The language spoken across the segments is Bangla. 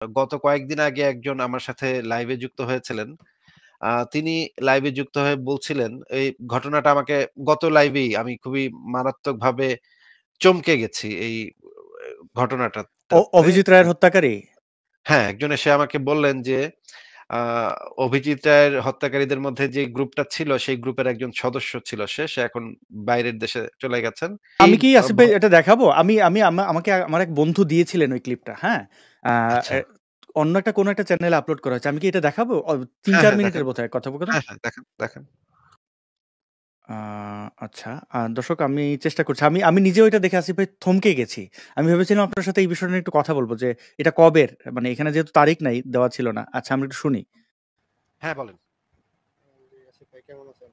গত কয়েকদিন আগে একজন আমার সাথে লাইভে যুক্ত হয়েছিলেন। তিনি লাইভে যুক্ত হয়ে বলছিলেন, এই ঘটনাটা আমাকে গত লাইভেই আমি খুবই মারাত্মকভাবে চমকে গেছি এই ঘটনাটাতে। অভিজিৎ রায়ের হত্যাকারী? হ্যাঁ, একজন এসে আমাকে বললেন যে আ অভিজিৎ রায়ের হত্যাকারীদের মধ্যে যে গ্রুপটা ছিল, সেই গ্রুপের একজন সদস্য ছিল সে। সে এখন বাইরের দেশে চলে গেছেন। এই আমি কি আ আসিফ ভ ভাই এটা দেখাবো? আমি আমি আমা আমাকে আমার এক বন্ধু দিয়েছিলেন ওই ক্লিপটা, হ্যাঁ? আ আচ্ছা। এ অন্য একটা কোনো একটা চ্যানেলে আপলোড করা হয়েছে। আমি কি এটা দেখাবো? হ্যাঁ, ৩-৪ হ্যাঁ, মিনিটের দেখান। বোধহয় কথোপকথন। হ্যাঁ, হ্যাঁ, দেখান, দেখান। আ আচ্ছা। দর্শক আমি চেষ্টা করছি। আমি আমি নিজেও এটা দেখে আসিফ ভাই থমকে গেছি। আমি ভেবেছিলাম আপনার সাথে এই বিষয়টা নিয়ে একটু কথা বলব যে এটা কবের? মানে এখানে যেহেতু তারিখ নাই, দেওয়া ছিল না। আচ্ছা আমরা একটু শুনি। হ্যাঁ, বলেন। জি, আসিফ ভাই কেমন আছেন?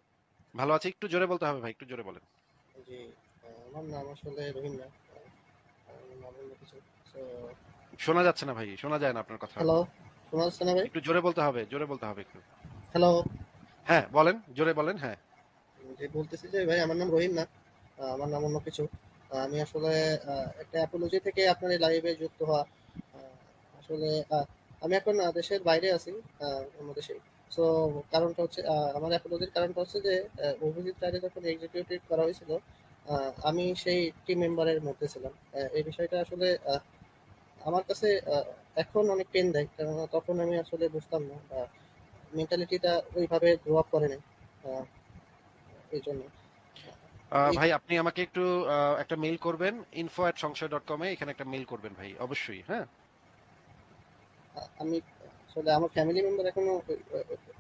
ভালো আছি। একটু জোরে বলতে হবে ভাই, একটু জোরে বলেন। জি, আমার নাম আসলে রহিম না। নাম অন্য কিছু। সো শোনা যাচ্ছে না ভাই, শোনা যায় না আপনার কথা। হ্যালো, শোনা যাচ্ছে না ভাই? একটু জোরে বলতে হবে, জোরে বলতে হবে একটু। হ্যালো, হ্যাঁ, বলেন, জোরে বলেন, হ্যাঁ। জি বলতেছি যে ভাই আমার নাম রহিম না। আমার নাম অন্য কিছু। আমি আসলে একটা অ্যাপোলজি থেকে আপনার এই লাইভে যুক্ত হওয়া। আ আসলে আমি এখন দেশের বাইরে আছি, অন্য দেশে। সো কারণটা হচ্ছে আমার অ্যাপোলজির কারণটা হচ্ছে যে অভিজিৎ রায়কে যখন এক্সিকিউটেড করা হয়েছিল, আ আমি সেই টিম মেম্বারের মধ্যে ছিলাম। এই বিষয়টা আসলে আমার কাছে এখন অনেক পেইন দেয়। কেননা তখন আমি আসলে বুঝতাম না বা মেন্টালিটিটা ওইভাবে গ্রো আপ করে নাই। আ এইজন্য। এই ভাই আপনি আমাকে একটু একটা মেইল করবেন info@সংশয়.com এ এখানে একটা মেইল করবেন ভাই। অবশ্যই, হ্যাঁ? আমি আসলে আমার ফ্যামিলি মেম্বার এখনো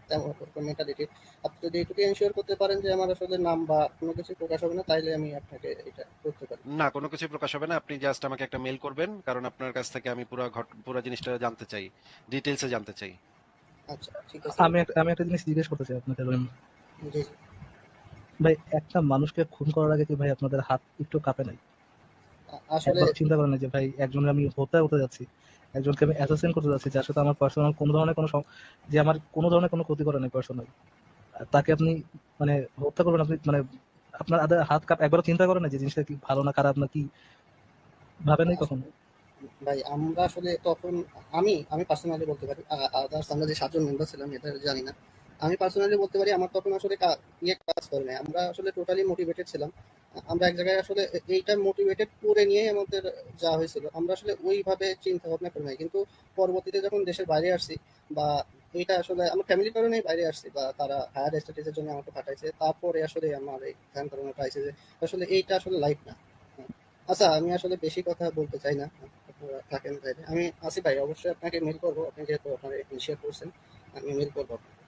তেমন ওরকম মেন্টালিটির। আপনি যদি এটুকু এনশিওর করতে পারেন যে আমার আসলে নাম বা কোনো কিছু প্রকাশ হবে না, তাইলে আমি আপনাকে এটা করতে পারি। না, কোনো কিছুই প্রকাশ হবে না। আপনি জাস্ট আমাকে একটা মেইল করবেন। কারণ আপনার কাছ থেকে আমি পুরা জিনিসটা জানতে চাই। ডিটেইলস এ জানতে চাই। আচ্ছা, ঠিক আছে ভাই। আমি একটা জিনিস জিজ্ঞেস করতে চাই আপনাকে রহিম জি, জি। ভাই। একটা মানুষকে খুন করার আগে কি ভাই আপনাদের হাত একটু কাঁপে নাই? আসলে একবার চিন্তা করেন না যে ভাই একজনের আমি হত্যা হতে যাচ্ছি, একজনকে আমি অ্যাসাসিন করতে যাচ্ছি যার সাথে আমার পার্সোনাল কোনো ধরনের যে আমার কোনো ধরনের কোনো ক্ষতি করে নাই পার্সোনাল, তাকে আপনি মানে হত্যা করবেন, আপনি মানে আপনার হাত কাঁপ একবারও চিন্তা করেন না যে জিনিসটা কি ভালো না খারাপ না কি ভাবে নাই আস কখনো? ভাই আমরা আসলে তখন আমি পার্সোনালি বলতে পারি। আদার্স আমরা যে ৭ জন মেম্বার ছিলাম এটা জানি না। আমি পার্সোনালি বলতে পারি আমার তখন আসলে কাজ করে নাই। আমরা আসলে টোটালি মোটিভেটেড ছিলাম। আমরা এক জায়গায় আসলে এইটা মোটিভেটেড করে নিয়েই আমাদের যাওয়া হয়েছিল। আমরা আসলে ওইভাবে চিন্তা ভাবনা করি নাই। কিন্তু পরবর্তীতে যখন দেশের বাইরে আসছি বা এইটা আসলে আমার ফ্যামিলির কারণেই বাইরে আসছি বা তারা হায়ার স্টাডিজ এর জন্য আমাকে পাঠাইছে। তারপরে আসলে আমার এই ধ্যান ধারণাটা আইছে যে আসলে এইটা আসলে লাইফ না। আচ্ছা, আমি আসলে বেশি কথা বলতে চাই না। আপনারা থাকেন তাইলে। আমি আসি ভাই, অবশ্যই আপনাকে মেইল করব। আপনি যেহেতু আপনার শেয়ার করছেন, আমি মেইল করব আপনাকে।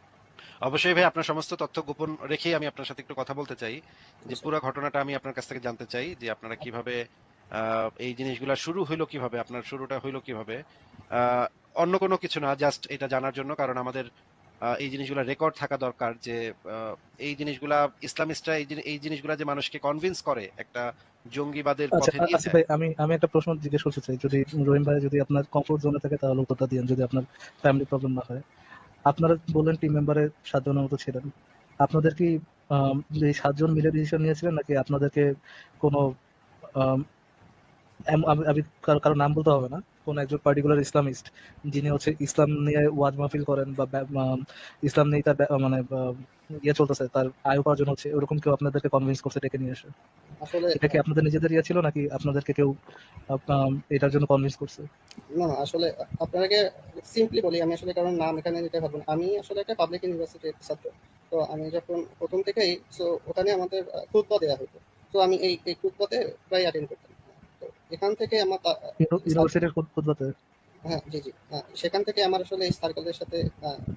অবশ্যই ভাই আপনার সমস্ত তথ্য গোপন রেখেই আমি আপনার সাথে একটু কথা বলতে চাই। যে আচ্ছা। পুরা ঘটনাটা আমি আপনার কাছ থেকে জানতে চাই যে আপনারা কিভাবে এই জিনিসগুলা শুরু হইলো কিভাবে, আপনার শুরুটা হইলো কিভাবে। আহ, অন্য কোনো কিছু না, জাস্ট এটা জানার জন্য। কারণ আমাদের এই জিনিসগুলা রেকর্ড থাকা দরকার যে আহ, এই জিনিসগুলা ইসলামিস্টরা এই জিনিসগুলা যে মানুষকে কনভিন্স করে একটা জঙ্গিবাদের আচ্ছা পথে নিয়ে আসিফ যায়। ভাই, আমি আমি একটা প্রশ্ন জিজ্ঞেস করতে চাই, যদি রহিম ভাই যদি আপনার কমফোর্ট জোনে থাকে তাহলে উত্তরটা দিন, যদি আপনার ফ্যামিলি প্রবলেম না হয়। আপনারা বললেন টিম মেম্বারের ৭ জনের মতো ছিলেন। আপনাদের কি এই ৭ জন মিলে ডিসিশন নিয়েছিলেন নাকি আপনাদেরকে কোনো আম আমি আমি কারো নাম বলতে হবে না। কোন একজন পার্টিকুলার ইসলামিস্ট যিনি হচ্ছে ইসলাম নিয়ে ওয়াজ মাহফিল করেন বা ইসলাম নিয়ে তার মানে ইয়ে চলতেছে, তার আয় উপার্জন হচ্ছে, ওরকম কেউ আপনাদেরকে কনভিন্স করছে ডেকে নিয়ে এসে? আসলে এটা কি আপনাদের নিজেদের ইয়ে ছিল নাকি আপনাদেরকে কেউ এটার জন্য কনভিন্স করছে? না, না আসলে আপনাকে সিম্পলি বলি, আমি আসলে কারণ নাম এখানে নিতে পারবো না। আমি আসলে একটা পাবলিক ইউনিভার্সিটির ছাত্র। তো আমি যখন ১ম থেকেই ওখানে আমাদের খুতবা দেয়া হতো। তো আমি এই খুতবাতে প্রায় অ্যাটেন্ড করতাম। তো এখান থেকে আমার ইউনিভার্সিটির খুতবাতে? হ্যাঁ, জি, জি। সেখান থেকে আমার আসলে এই সার্কেলের সাথে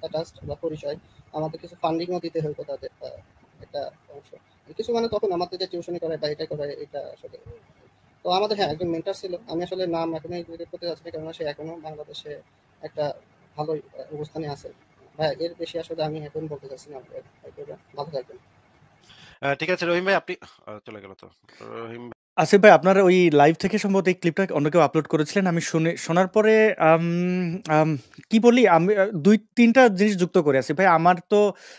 অ্যাটাচড বা পরিচয়। আমাদের কিছু ফান্ডিংও দিতে হইতো তাদের একটা অংশ। কিছু মানে তখন আমাদের যে টিউশনি করায় বা এটা করায় এটা আসলে। তো আমাদের হ্যাঁ, একজন মেন্টর ছিল। আমি আসলে নাম এখনো এক্সিকিউট করতে চাচ্ছি না, কেননা সে এখনো বাংলাদেশে একটা ভালোই অবস্থানে আছে। ভাইয়া এর বেশি আসলে আমি এখন বলতে চাচ্ছি না। ভালো থাকবেন। ঠিক আছে রহিম ভাই, আপনি চলে গেল তো। রহিম আসিফ ভাই আপনার ওই লাইভ থেকে সম্ভবত এই ক্লিপটা অন্য কেউ আপলোড করেছিলেন। আমি শোনার পরে আম আম কি বলি আমি ২-৩ টা জিনিস যুক্ত করি আসিফ ভাই।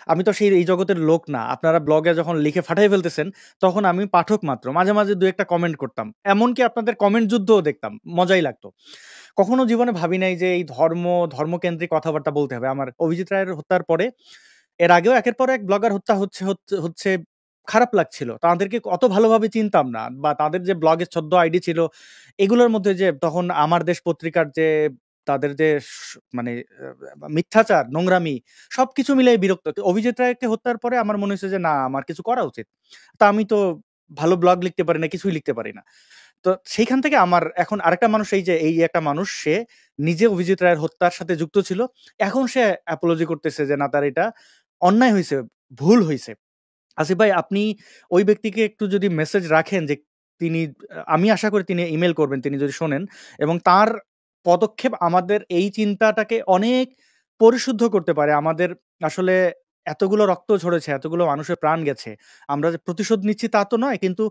আমি তো সেই এই জগতের লোক না। আপনারা ব্লগে যখন লিখে ফাটাই ফেলতেছেন, তখন আমি পাঠক মাত্র। মাঝে, মাঝে ২-১ টা কমেন্ট করতাম। এমনকি আপনাদের কমেন্ট যুদ্ধও দেখতাম। মজাই লাগতো। কখনো জীবনে ভাবি নাই যে এই ধর্মকেন্দ্রিক কথাবার্তা বলতে হবে। আমার অভিজিৎ রায়ের হত্যার পরে এর আগেও একের পর এক ব্লগার হত্যা হচ্ছে খারাপ লাগছিল। তাদেরকে অত ভালোভাবে চিনতাম না বা তাদের যে ব্লগের ছদ্ম আইডি ছিল এগুলোর মধ্যে যে তখন আমার দেশ পত্রিকার যে তাদের যে মানে মিথ্যাচার, নোংরামি সবকিছু মিলিয়ে বিরক্ত। তো অভিজিৎ রায়কে হত্যার পরে আমার মনে হয়েছে যে না আমার কিছু করা উচিত। তা আমি তো ভালো ব্লগ লিখতে পারি না, কিছুই লিখতে পারি না। তো সেইখান থেকে আমার এখন আরেকটা মানুষ এই একটা মানুষ সে নিজে অভিজিৎ রায়ের হত্যার সাথে যুক্ত ছিল। এখন সে অ্যাপোলজি করতেছে যে না তার এটা অন্যায় হইছে, ভুল হইছে। আসিফ ভাই আপনি ওই ব্যক্তিকে একটু যদি মেসেজ রাখেন যে তিনি আমি আশা করি তিনি ইমেইল করবেন তিনি যদি শোনেন এবং তার পদক্ষেপ আমাদের এই চিন্তাটাকে অনেক পরিশুদ্ধ করতে পারে। আমাদের আসলে এতগুলো রক্ত ঝরেছে, এতগুলো মানুষের প্রাণ গেছে। আমরা যে প্রতিশোধ নিচ্ছি তা তো নয়। কিন্তু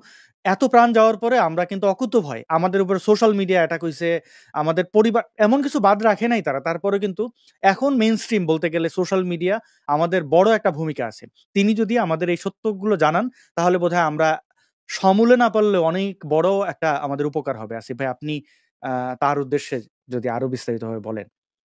এত প্রাণ যাওয়ার পরে আমরা কিন্তু অকুতোভয় আমাদের উপর সোশ্যাল মিডিয়া অ্যাটাক হইছে, আমাদের পরিবার এমন কিছু বাদ রাখে নাই তারা। তারপরেও কিন্তু এখন মেইনস্ট্রিম বলতে গেলে সোশ্যাল মিডিয়া আমাদের বড় একটা ভূমিকা আছে। তিনি যদি আমাদের এই সত্যগুলো জানান তাহলে বোধহয় আমরা সমূলে না পারলেও অনেক বড় একটা আমাদের উপকার হবে। আসিফ ভাই আপনি তার উদ্দেশ্যে যদি আরো বিস্তারিতভাবে বলেন।